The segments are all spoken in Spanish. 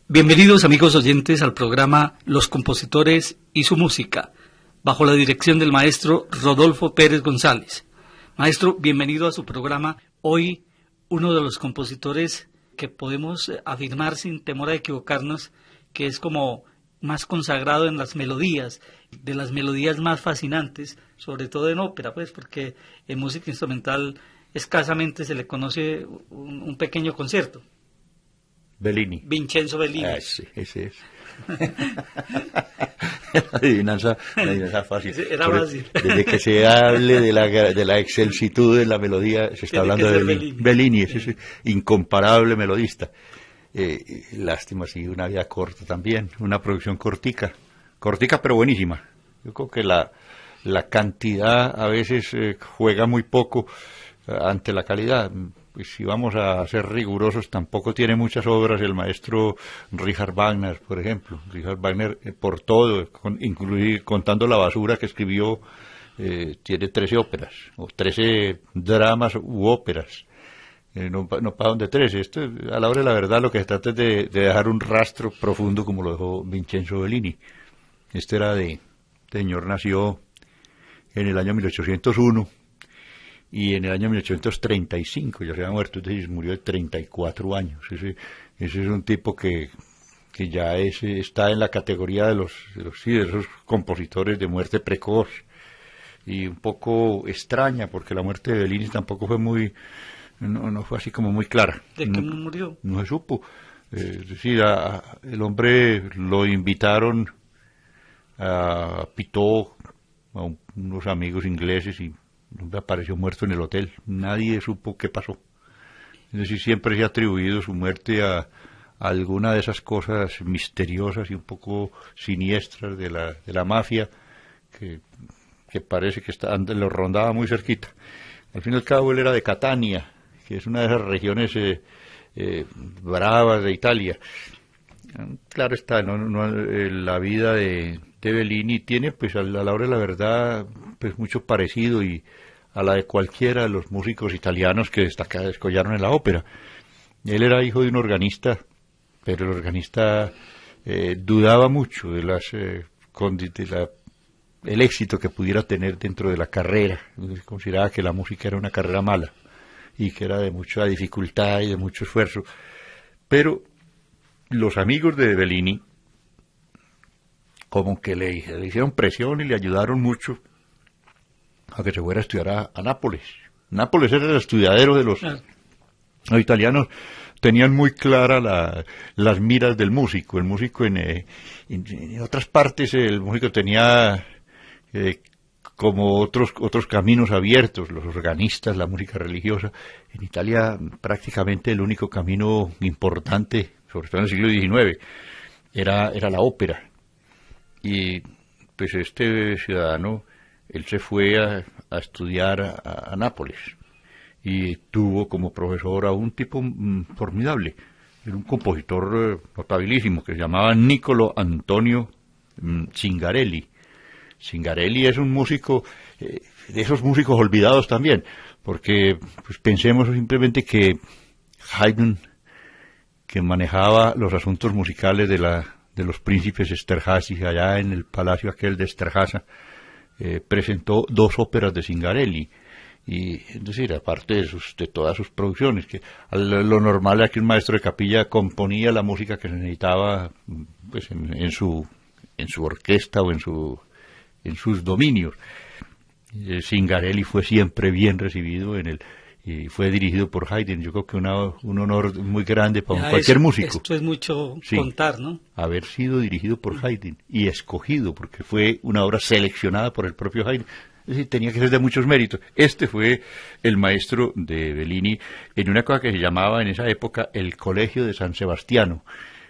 Bienvenidos amigos oyentes al programa Los compositores y su música, bajo la dirección del maestro Rodolfo Pérez González. Maestro, bienvenido a su programa. Hoy uno de los compositores que podemos afirmar sin temor a equivocarnos que es como más consagrado en las melodías, de las melodías más fascinantes, sobre todo en ópera, pues porque en música instrumental escasamente se le conoce un pequeño concierto. Bellini. Vincenzo Bellini. Sí, ese es. Adivinanza fácil. Era fácil. Desde que se hable de la excelsitud de la melodía, se está hablando de Bellini. Bellini, ese incomparable melodista. Lástima, sí, una vida corta también, una producción cortica pero buenísima. Yo creo que la cantidad a veces juega muy poco ante la calidad. Pues si vamos a ser rigurosos, tampoco tiene muchas obras el maestro Richard Wagner, por ejemplo. Richard Wagner, por todo, incluir contando la basura que escribió, tiene 13 óperas, o 13 dramas u óperas. No pasan de 13. Esto, a la hora de la verdad, lo que se trata es de dejar un rastro profundo como lo dejó Vincenzo Bellini. Este señor nació en el año 1801. Y en el año 1835 ya se había muerto, es decir, murió de 34 años. Ese es un tipo que ya está en la categoría de esos compositores de muerte precoz. Y un poco extraña, porque la muerte de Bellini tampoco fue no fue así como muy clara. ¿De qué murió? No se supo. Es decir, el hombre lo invitaron a Pitot, a unos amigos ingleses, y apareció muerto en el hotel. Nadie supo qué pasó. Es decir, siempre se ha atribuido su muerte a alguna de esas cosas misteriosas y un poco siniestras de la mafia que parece que lo rondaba muy cerquita. Al fin y al cabo él era de Catania, que es una de esas regiones bravas de Italia. Claro está, la vida de Bellini tiene, pues a la hora de la verdad, pues mucho parecido y a la de cualquiera de los músicos italianos que descollaron en la ópera. Él era hijo de un organista, pero el organista dudaba mucho de el éxito que pudiera tener dentro de la carrera. Consideraba que la música era una carrera mala y que era de mucha dificultad y de mucho esfuerzo. Pero los amigos de Bellini como que le hicieron presión y le ayudaron mucho a que se fuera a estudiar a Nápoles. Nápoles era el estudiadero de los italianos. Tenían muy claras las miras del músico. El músico en otras partes, el músico tenía como otros caminos abiertos, los organistas, la música religiosa. En Italia prácticamente el único camino importante, sobre todo en el siglo XIX, era la ópera. Y pues este ciudadano, él se fue a estudiar a Nápoles y tuvo como profesor a un tipo formidable. Era un compositor notabilísimo que se llamaba Niccolo Antonio Zingarelli. Zingarelli es un músico, de esos músicos olvidados también, porque pues, pensemos simplemente que Haydn, que manejaba los asuntos musicales de los príncipes Esterházy allá en el palacio aquel de Esterházy, presentó 2 óperas de Zingarelli. Y es decir, aparte de todas sus producciones, que lo normal era que un maestro de capilla componía la música que se necesitaba pues en su orquesta o en sus dominios. Zingarelli fue siempre bien recibido y fue dirigido por Haydn. Yo creo que un honor muy grande para cualquier músico. Esto es mucho contar, ¿no? Haber sido dirigido por Haydn y escogido, porque fue una obra seleccionada por el propio Haydn. Es decir, tenía que ser de muchos méritos. Este fue el maestro de Bellini en una cosa que se llamaba en esa época el Colegio de San Sebastiano.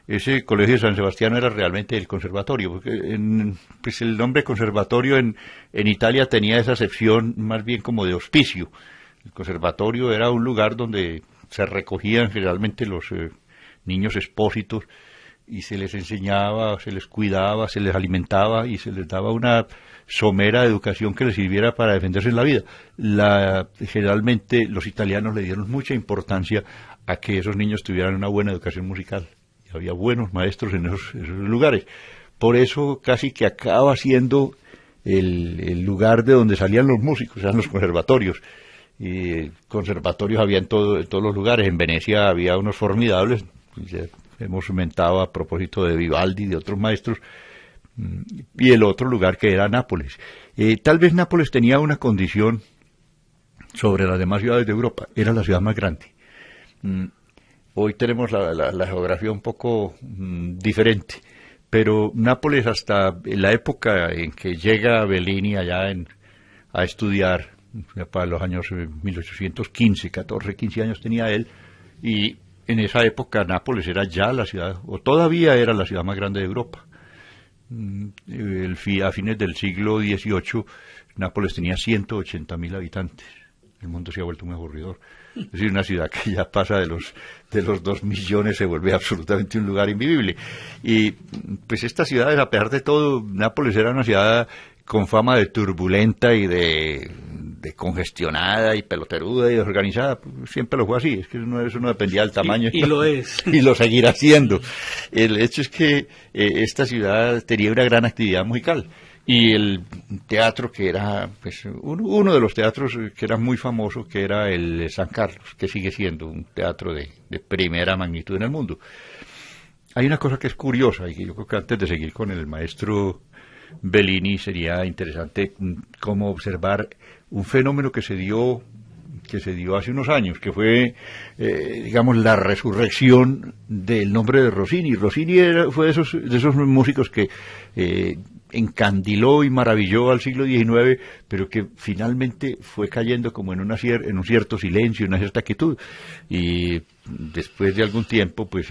Ese Colegio de San Sebastiano era realmente el conservatorio, porque pues el nombre conservatorio en Italia tenía esa acepción más bien como de hospicio. El conservatorio era un lugar donde se recogían generalmente los niños expósitos y se les enseñaba, se les cuidaba, se les alimentaba y se les daba una somera educación que les sirviera para defenderse en la vida. Generalmente los italianos le dieron mucha importancia a que esos niños tuvieran una buena educación musical. había buenos maestros en esos lugares. Por eso casi que acaba siendo el lugar de donde salían los músicos, eran los conservatorios. Y conservatorios había en todos los lugares. En Venecia había unos formidables, ya hemos comentado a propósito de Vivaldi y de otros maestros, y el otro lugar que era Nápoles. Tal vez Nápoles tenía una condición sobre las demás ciudades de Europa, era la ciudad más grande. Hoy tenemos la geografía un poco diferente, pero Nápoles, hasta la época en que llega Bellini allá a estudiar, para los años 1815, 14, 15 años tenía él, y en esa época Nápoles era ya la ciudad, o todavía era la ciudad más grande de Europa. A fines del siglo XVIII, Nápoles tenía 180.000 habitantes. El mundo se ha vuelto muy aburridor. Es decir, una ciudad que ya pasa de los 2 millones, se vuelve absolutamente un lugar invivible. Y pues estas ciudades, a pesar de todo, Nápoles era una ciudad con fama de turbulenta y de congestionada y peloteruda y desorganizada. Siempre lo fue así, es que eso no dependía del tamaño. Y lo es. Y lo seguirá siendo. El hecho es que esta ciudad tenía una gran actividad musical. Y el teatro que era, pues, uno de los teatros que era muy famoso, que era el San Carlos, que sigue siendo un teatro de primera magnitud en el mundo. Hay una cosa que es curiosa, y que yo creo que antes de seguir con el maestro Bellini sería interesante como observar un fenómeno que se dio hace unos años, que fue, digamos, la resurrección del nombre de Rossini. Rossini fue de esos músicos que encandiló y maravilló al siglo XIX, pero que finalmente fue cayendo como en un cierto silencio, una cierta quietud. Y después de algún tiempo, pues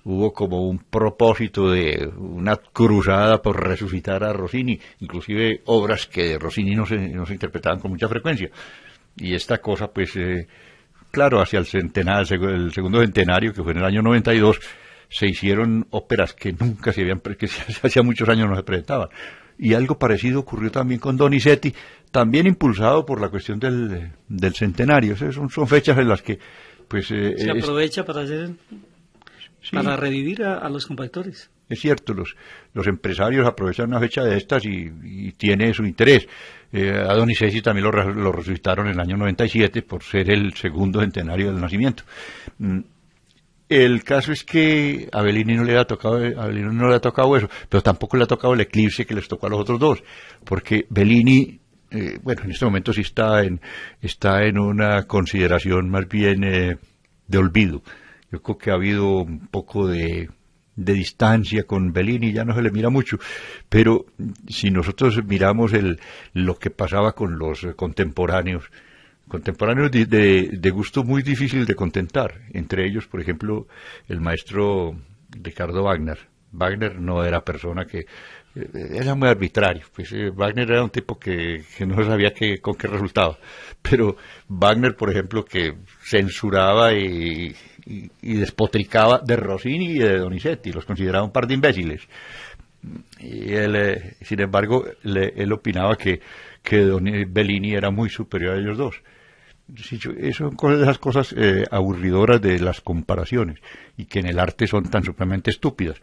hubo como un propósito de una cruzada por resucitar a Rossini, inclusive obras que de Rossini no se interpretaban con mucha frecuencia. Y esta cosa, pues, claro, hacia el segundo centenario, que fue en el año 92, se hicieron óperas que nunca que hacía muchos años no se presentaban. Y algo parecido ocurrió también con Donizetti, también impulsado por la cuestión del centenario. O sea, son fechas en las que, pues, se aprovecha para hacer... Sí. Para revivir a los compositores. Es cierto, los empresarios aprovechan una fecha de estas y tiene su interés. A Donizetti también lo resucitaron en el año 97 por ser el segundo centenario del nacimiento. El caso es que a Bellini no le ha tocado eso, pero tampoco le ha tocado el eclipse que les tocó a los otros dos, porque Bellini, bueno, en este momento sí está en una consideración más bien de olvido. Yo creo que ha habido un poco de distancia con Bellini, ya no se le mira mucho, pero si nosotros miramos lo que pasaba con los contemporáneos de gusto muy difícil de contentar, entre ellos, por ejemplo, el maestro Ricardo Wagner. Wagner no era persona que... era muy arbitrario, pues Wagner era un tipo que no sabía con qué resultaba, pero Wagner, por ejemplo, que censuraba y despotricaba de Rossini y de Donizetti, los consideraba un par de imbéciles. Y él, sin embargo, él opinaba que Bellini era muy superior a ellos dos. Son de esas cosas aburridoras de las comparaciones, y que en el arte son tan supremamente estúpidas.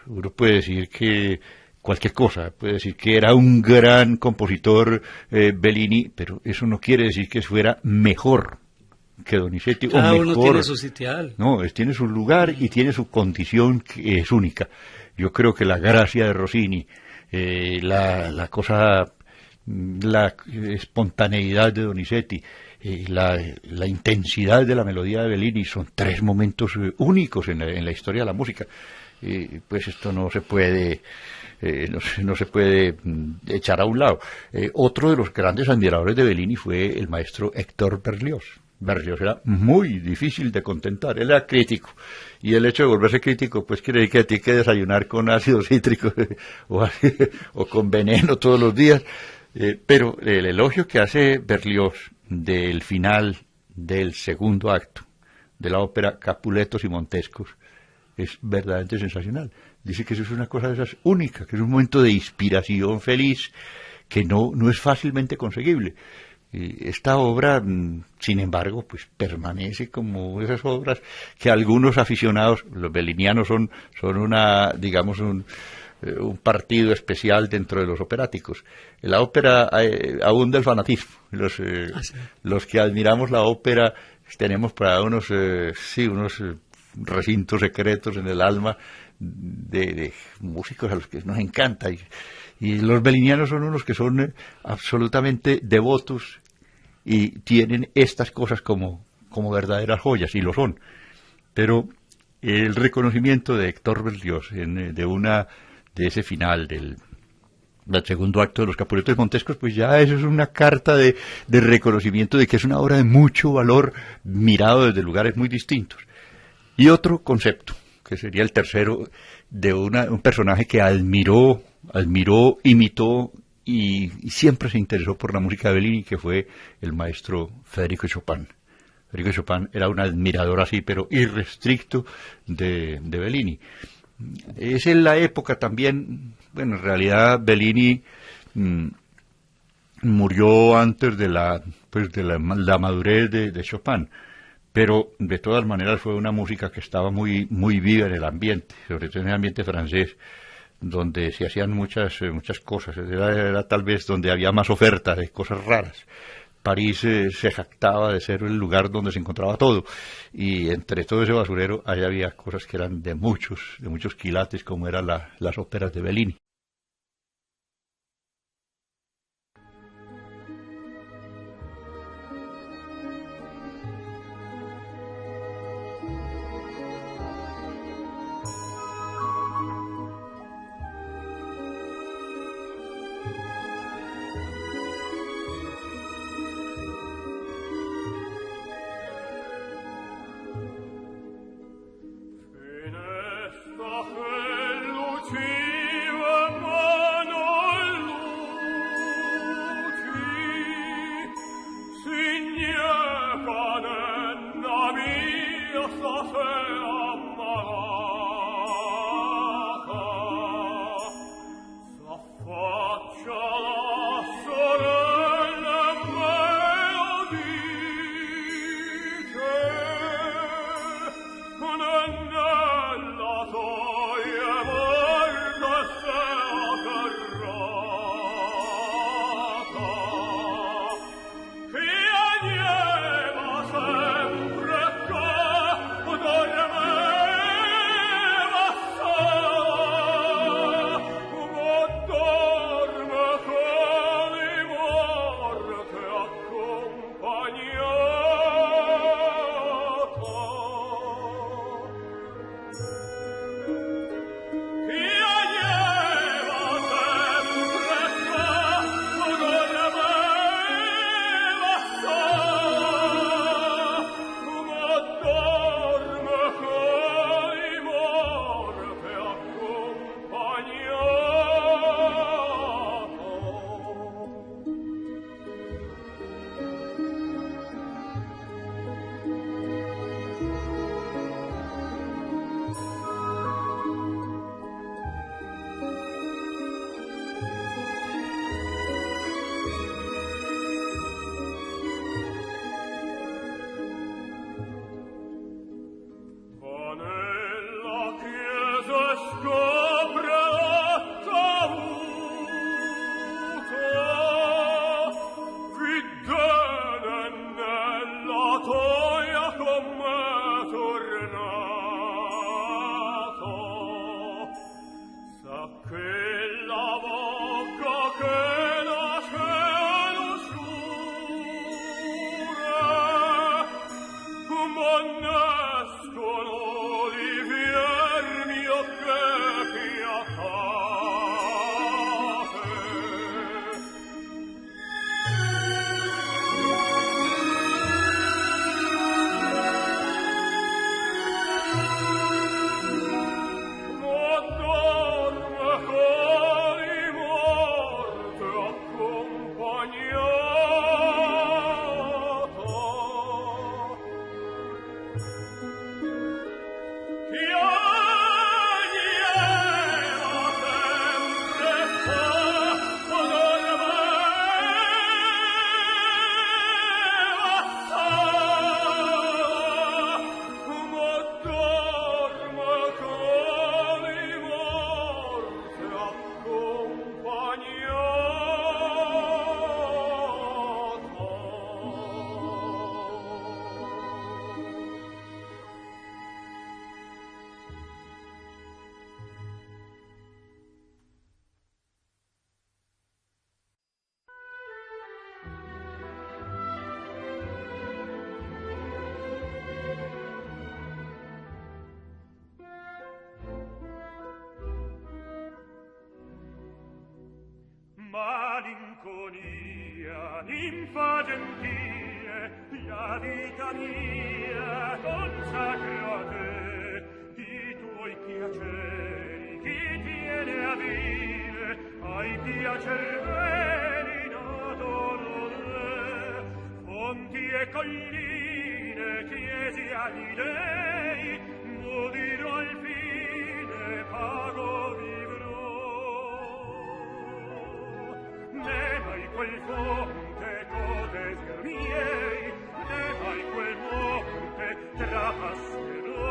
Uno puede decir que cualquier cosa, puede decir que era un gran compositor Bellini, pero eso no quiere decir que fuera mejor que Donizetti, cada o mejor. Uno tiene su sitial. No, tiene su lugar y tiene su condición que es única. Yo creo que la gracia de Rossini, la espontaneidad de Donizetti, la intensidad de la melodía de Bellini son tres momentos únicos en la historia de la música. Pues esto no se puede echar a un lado. Otro de los grandes admiradores de Bellini fue el maestro Héctor Berlioz. Berlioz era muy difícil de contentar, él era crítico, y el hecho de volverse crítico pues quiere decir que tiene que desayunar con ácido cítrico o con veneno todos los días, pero el elogio que hace Berlioz del final del segundo acto de la ópera Capuletos y Montescos es verdaderamente sensacional. Dice que eso es una cosa de esas única, que es un momento de inspiración feliz que no es fácilmente conseguible. Y esta obra, sin embargo, pues permanece como esas obras que algunos aficionados, los bellinianos son una, digamos, un partido especial dentro de los operáticos. En la ópera abunda el fanatismo. Los que admiramos la ópera tenemos para unos recintos secretos en el alma de músicos a los que nos encanta. Y los bellinianos son unos que son absolutamente devotos y tienen estas cosas como verdaderas joyas, y lo son. Pero el reconocimiento de Héctor Berlioz de ese final del segundo acto de los Capuletos Montescos, pues ya eso es una carta de reconocimiento de que es una obra de mucho valor, mirado desde lugares muy distintos. Y otro concepto, que sería el tercero, de un personaje que admiró, imitó y siempre se interesó por la música de Bellini, que fue el maestro Federico Chopin. Federico Chopin era un admirador así, pero irrestricto de Bellini. Es en la época también, bueno, en realidad Bellini murió antes de la madurez de Chopin, pero de todas maneras fue una música que estaba muy viva en el ambiente, sobre todo en el ambiente francés, donde se hacían muchas cosas. Era tal vez donde había más oferta de cosas raras. París se jactaba de ser el lugar donde se encontraba todo, y entre todo ese basurero ahí había cosas que eran de muchos quilates, como eran las óperas de Bellini. Sempre che ninfa gentile, la vita mia consacro a te, i tuoi piaceri chi tiene a vive, ai piacer veri n'adoro te, fonti e colline chiesi agli dei, morirò al fine, pago vivrò. Ne mai quel fonte codesir miei, ne mai quel monte trapasserò,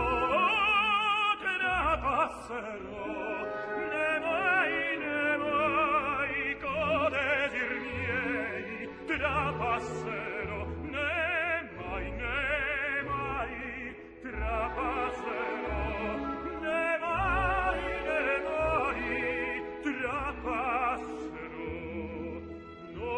ne mai codesir miei, trapasserò, ne mai trapasserò, ne mai trapasserò, no,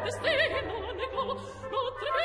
Destino negò, non tremendo